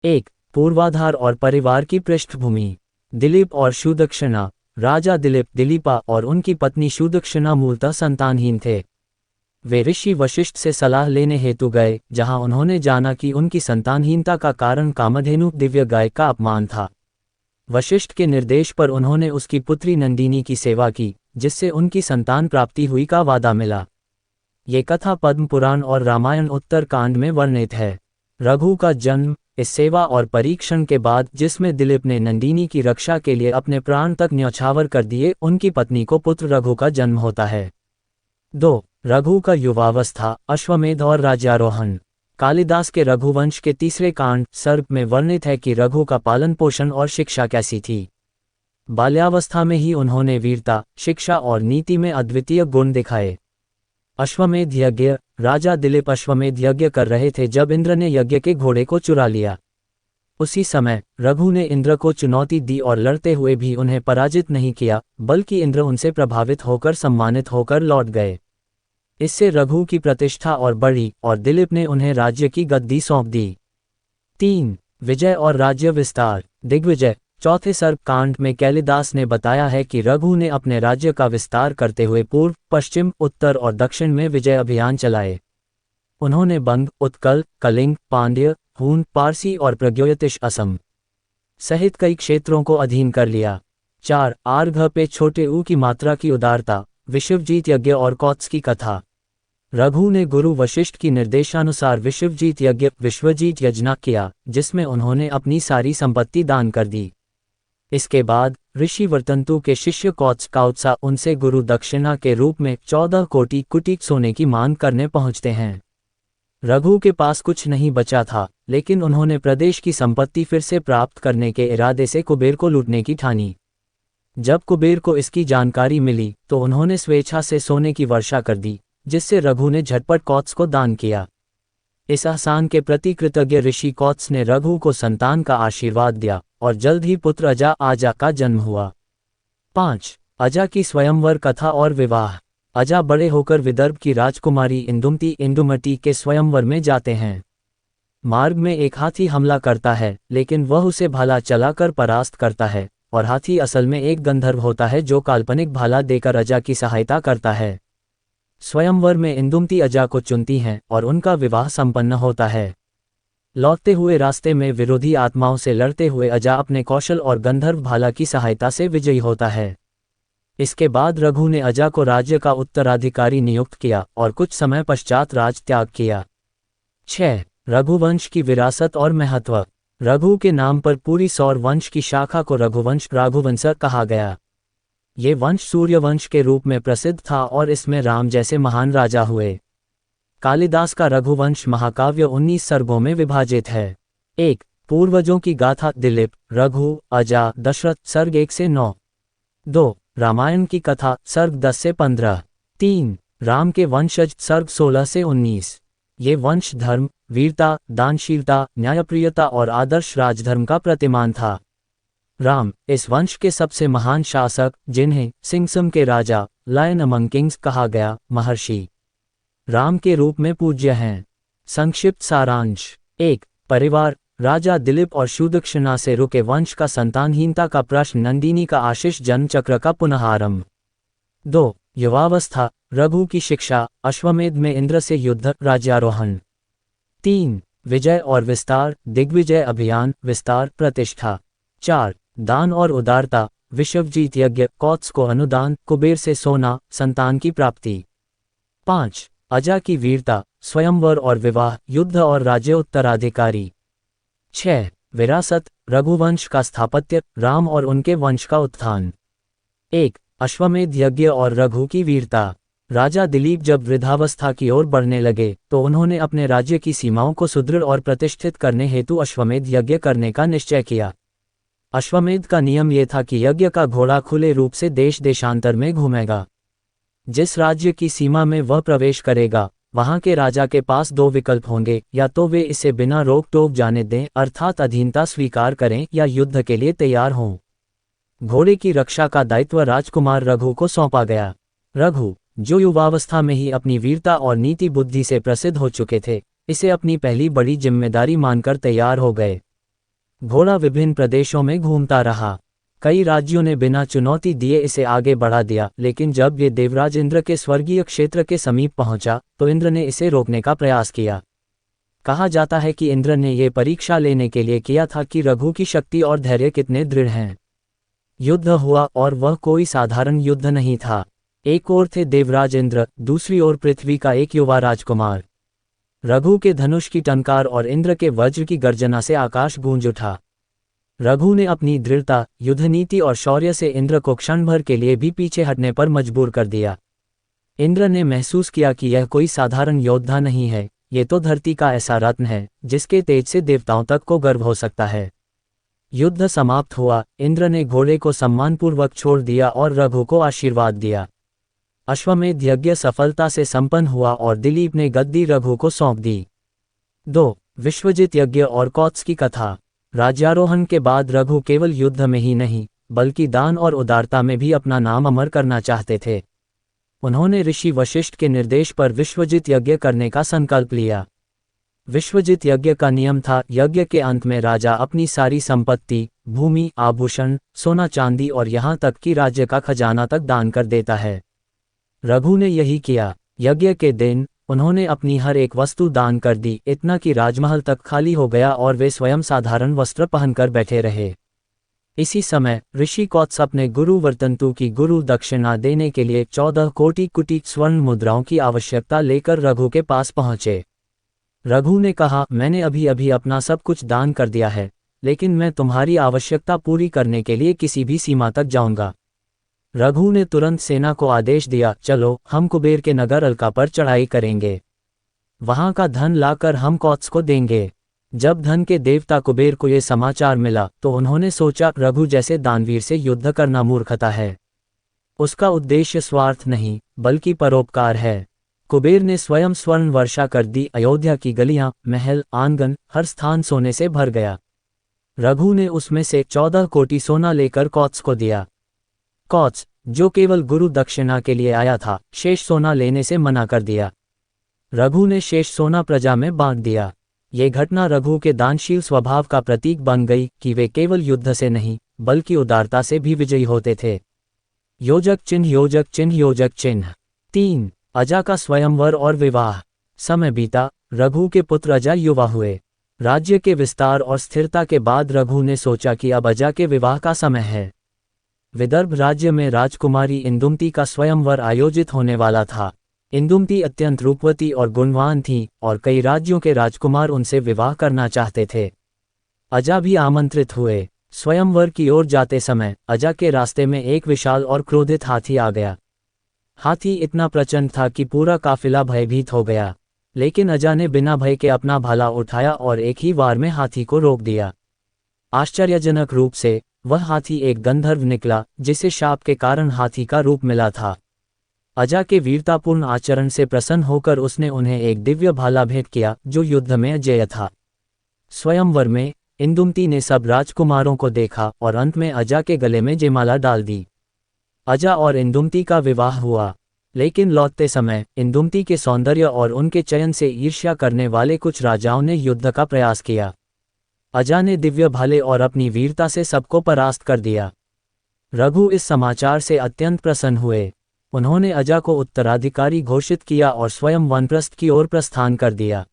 एक, पूर्वाधार और परिवार की पृष्ठभूमि। दिलीप और सुदक्षिणा। राजा दिलीप, दिलीपा और उनकी पत्नी सुदक्षिणा मूलतः संतानहीन थे। वे ऋषि वशिष्ठ से सलाह लेने हेतु गए, जहां उन्होंने जाना कि उनकी संतानहीनता का कारण कामधेनु दिव्य गाय का अपमान था। वशिष्ठ के निर्देश पर उन्होंने उसकी पुत्री नंदिनी की सेवा की, जिससे उनकी संतान प्राप्ति हुई का वादा मिला। ये कथा पद्म पुराण और रामायण उत्तर कांड में वर्णित है। रघु का जन्म। इस सेवा और परीक्षण के बाद, जिसमें दिलीप ने नंदिनी की रक्षा के लिए अपने प्राण तक न्यौछावर कर दिए, उनकी पत्नी को पुत्र रघु का जन्म होता है। 2. रघु का युवावस्था, अश्वमेध और राज्यारोहण। कालिदास के रघुवंश के तीसरे कांड सर्ग में वर्णित है कि रघु का पालन पोषण और शिक्षा कैसी थी। बाल्यावस्था में ही उन्होंने वीरता, शिक्षा और नीति में अद्वितीय गुण दिखाए। अश्वमेध यज्ञ। राजा दिलीप अश्वमेध यज्ञ कर रहे थे जब इंद्र ने यज्ञ के घोड़े को चुरा लिया। उसी समय रघु ने इंद्र को चुनौती दी और लड़ते हुए भी उन्हें पराजित नहीं किया, बल्कि इंद्र उनसे प्रभावित होकर सम्मानित होकर लौट गए। इससे रघु की प्रतिष्ठा और बढ़ी और दिलीप ने उन्हें राज्य की गद्दी सौंप दी। 3. विजय और राज्य विस्तार, दिग्विजय। चौथे सर्ग कांड में कालिदास ने बताया है कि रघु ने अपने राज्य का विस्तार करते हुए पूर्व, पश्चिम, उत्तर और दक्षिण में विजय अभियान चलाए। उन्होंने बंग, उत्कल, कलिंग, पांड्य, हून, पारसी और प्रग्योतिश असम सहित कई क्षेत्रों को अधीन कर लिया। 4. आर्घ पे छोटे ऊ की मात्रा की उदारता, विश्वजीत यज्ञ और कौत्स की कथा। रघु ने गुरु वशिष्ठ की निर्देशानुसार विश्वजीत यज्ञ, विश्वजीत यज्ञ किया, जिसमें उन्होंने अपनी सारी संपत्ति दान कर दी। इसके बाद ऋषि वर्तंतु के शिष्य कौत्स काउत्सा उनसे गुरु दक्षिणा के रूप में 14 कोटि कुटिक सोने की मांग करने पहुंचते हैं। रघु के पास कुछ नहीं बचा था, लेकिन उन्होंने प्रदेश की संपत्ति फिर से प्राप्त करने के इरादे से कुबेर को लूटने की ठानी। जब कुबेर को इसकी जानकारी मिली तो उन्होंने स्वेच्छा से सोने की वर्षा कर दी, जिससे रघु ने झटपट कौत्स को दान किया। इस एहसान के प्रति कृतज्ञ ऋषि कौत्स ने रघु को संतान का आशीर्वाद दिया और जल्द ही पुत्र अजा आजा का जन्म हुआ। 5. अजा की स्वयंवर कथा और विवाह। अजा बड़े होकर विदर्भ की राजकुमारी इंदुमती के स्वयंवर में जाते हैं। मार्ग में एक हाथी हमला करता है, लेकिन वह उसे भाला चलाकर परास्त करता है, और हाथी असल में एक गंधर्व होता है जो काल्पनिक भाला देकर अजा की सहायता करता है। स्वयंवर में इंदुमती अजा को चुनती हैं और उनका विवाह संपन्न होता है। लौटते हुए रास्ते में विरोधी आत्माओं से लड़ते हुए अजा अपने कौशल और गंधर्व भाला की सहायता से विजयी होता है। इसके बाद रघु ने अजा को राज्य का उत्तराधिकारी नियुक्त किया और कुछ समय पश्चात राज त्याग किया। 6. रघुवंश की विरासत और महत्व। रघु के नाम पर पूरी सौर वंश की शाखा को रघुवंश कहा गया। ये वंश सूर्यवंश के रूप में प्रसिद्ध था और इसमें राम जैसे महान राजा हुए। कालिदास का रघुवंश महाकाव्य 19 सर्गों में विभाजित है। 1. पूर्वजों की गाथा, दिलीप, रघु, अजा, दशरथ, सर्ग 1 से 9। 2. रामायण की कथा, सर्ग 10 से 15। 3. राम के वंशज, सर्ग 16 से 19। ये वंश धर्म, वीरता, दानशीलता, न्यायप्रियता और आदर्श राजधर्म का प्रतिमान था। राम इस वंश के सबसे महान शासक, जिन्हें सिंघसम के राजा, लायन अमंग किंग्स कहा गया, महर्षि राम के रूप में पूज्य हैं। संक्षिप्त सारांश। 1. परिवार। राजा दिलीप और सुदक्षिणा से रुके वंश का संतानहीनता का प्रश्न, नंदिनी का आशीष जन्म चक्र का पुनः आरंभ। 2. युवावस्था। रघु की शिक्षा, अश्वमेध में इंद्र से युद्ध, राज्यारोहण। 3. विजय और विस्तार, दिग्विजय अभियान, विस्तार, प्रतिष्ठा। 4. दान और उदारता, विश्वजीत यज्ञ, कौत्स को अनुदान, कुबेर से सोना, संतान की प्राप्ति। 5. अजा की वीरता, स्वयंवर और विवाह, युद्ध और राज्य उत्तराधिकारी। 6. विरासत, रघुवंश का स्थापत्य, राम और उनके वंश का उत्थान। 1. अश्वमेध यज्ञ और रघु की वीरता। राजा दिलीप जब वृद्धावस्था की ओर बढ़ने लगे तो उन्होंने अपने राज्य की सीमाओं को सुदृढ़ और प्रतिष्ठित करने हेतु अश्वमेध यज्ञ करने का निश्चय किया। अश्वमेध का नियम ये था कि यज्ञ का घोड़ा खुले रूप से देश देशांतर में घूमेगा। जिस राज्य की सीमा में वह प्रवेश करेगा, वहां के राजा के पास 2 विकल्प होंगे, या तो वे इसे बिना रोक टोक जाने दें, अर्थात अधीनता स्वीकार करें, या युद्ध के लिए तैयार हों। घोड़े की रक्षा का दायित्व राजकुमार रघु को सौंपा गया। रघु, जो युवावस्था में ही अपनी वीरता और नीति बुद्धि से प्रसिद्ध हो चुके थे, इसे अपनी पहली बड़ी जिम्मेदारी मानकर तैयार हो गए। घोड़ा विभिन्न प्रदेशों में घूमता रहा। कई राज्यों ने बिना चुनौती दिए इसे आगे बढ़ा दिया, लेकिन जब ये देवराज इंद्र के स्वर्गीय क्षेत्र के समीप पहुंचा तो इंद्र ने इसे रोकने का प्रयास किया। कहा जाता है कि इंद्र ने ये परीक्षा लेने के लिए किया था कि रघु की शक्ति और धैर्य कितने दृढ़ हैं। युद्ध हुआ और वह कोई साधारण युद्ध नहीं था। एक ओर थे देवराज इंद्र, दूसरी ओर पृथ्वी का एक युवा राजकुमार। रघु के धनुष की टंकार और इंद्र के वज्र की गर्जना से आकाश गूंज उठा। रघु ने अपनी दृढ़ता, युद्धनीति और शौर्य से इंद्र को क्षण भर के लिए भी पीछे हटने पर मजबूर कर दिया। इंद्र ने महसूस किया कि यह कोई साधारण योद्धा नहीं है, ये तो धरती का ऐसा रत्न है जिसके तेज से देवताओं तक को गर्व हो सकता है। युद्ध समाप्त हुआ, इंद्र ने घोड़े को सम्मानपूर्वक छोड़ दिया और रघु को आशीर्वाद दिया। अश्वमेध यज्ञ सफलता से संपन्न हुआ और दिलीप ने गद्दी रघु को सौंप दी। 2. विश्वजित यज्ञ और कौत्स की कथा। राज्यारोहण के बाद रघु केवल युद्ध में ही नहीं बल्कि दान और उदारता में भी अपना नाम अमर करना चाहते थे। उन्होंने ऋषि वशिष्ठ के निर्देश पर विश्वजित यज्ञ करने का संकल्प लिया। विश्वजित यज्ञ का नियम था, यज्ञ के अंत में राजा अपनी सारी संपत्ति, भूमि, आभूषण, सोना चांदी और यहाँ तक कि राज्य का खजाना तक दान कर देता है। रघु ने यही किया। यज्ञ के दिन उन्होंने अपनी हर एक वस्तु दान कर दी, इतना कि राजमहल तक खाली हो गया और वे स्वयं साधारण वस्त्र पहनकर बैठे रहे। इसी समय ऋषि कौत्स अपने गुरु वर्तंतु की गुरु दक्षिणा देने के लिए 14 कोटि कुटी स्वर्ण मुद्राओं की आवश्यकता लेकर रघु के पास पहुंचे। रघु ने कहा, मैंने अभी अभी अपना सब कुछ दान कर दिया है, लेकिन मैं तुम्हारी आवश्यकता पूरी करने के लिए किसी भी सीमा तक जाऊंगा। रघु ने तुरंत सेना को आदेश दिया, चलो हम कुबेर के नगर अलका पर चढ़ाई करेंगे, वहां का धन लाकर हम कौत्स को देंगे। जब धन के देवता कुबेर को ये समाचार मिला तो उन्होंने सोचा, रघु जैसे दानवीर से युद्ध करना मूर्खता है। उसका उद्देश्य स्वार्थ नहीं बल्कि परोपकार है। कुबेर ने स्वयं स्वर्ण वर्षा कर दी। अयोध्या की गलियां, महल, आंगन, हर स्थान सोने से भर गया। रघु ने उसमें से 14 कोटि सोना लेकर कौत्स को दिया। कौत्स, जो केवल गुरु दक्षिणा के लिए आया था, शेष सोना लेने से मना कर दिया। रघु ने शेष सोना प्रजा में बांट दिया। ये घटना रघु के दानशील स्वभाव का प्रतीक बन गई कि वे केवल युद्ध से नहीं बल्कि उदारता से भी विजयी होते थे। योजक चिन्ह, योजक चिन्ह, योजक चिन्ह। 3. अजा का स्वयंवर और विवाह। समय बीता, रघु के पुत्र अजा युवा हुए। राज्य के विस्तार और स्थिरता के बाद रघु ने सोचा कि अब अजा के विवाह का समय है। विदर्भ राज्य में राजकुमारी इंदुमती का स्वयंवर आयोजित होने वाला था। इंदुमती अत्यंत रूपवती और गुणवान थी और कई राज्यों के राजकुमार उनसे विवाह करना चाहते थे। अजा भी आमंत्रित हुए। स्वयंवर की ओर जाते समय अजा के रास्ते में एक विशाल और क्रोधित हाथी आ गया। हाथी इतना प्रचंड था कि पूरा काफिला भयभीत हो गया, लेकिन अजा ने बिना भय के अपना भाला उठाया और एक ही वार में हाथी को रोक दिया। आश्चर्यजनक रूप से वह हाथी एक गंधर्व निकला, जिसे शाप के कारण हाथी का रूप मिला था। अजा के वीरतापूर्ण आचरण से प्रसन्न होकर उसने उन्हें एक दिव्य भाला भेंट किया जो युद्ध में अजेय था। स्वयंवर में इंदुमती ने सब राजकुमारों को देखा और अंत में अजा के गले में जयमाला डाल दी। अजा और इंदुमती का विवाह हुआ, लेकिन लौटते समय इंदुमती के सौंदर्य और उनके चयन से ईर्ष्या करने वाले कुछ राजाओं ने युद्ध का प्रयास किया। अजा ने दिव्य भाले और अपनी वीरता से सबको परास्त कर दिया। रघु इस समाचार से अत्यंत प्रसन्न हुए। उन्होंने अजा को उत्तराधिकारी घोषित किया और स्वयं वानप्रस्थ की ओर प्रस्थान कर दिया।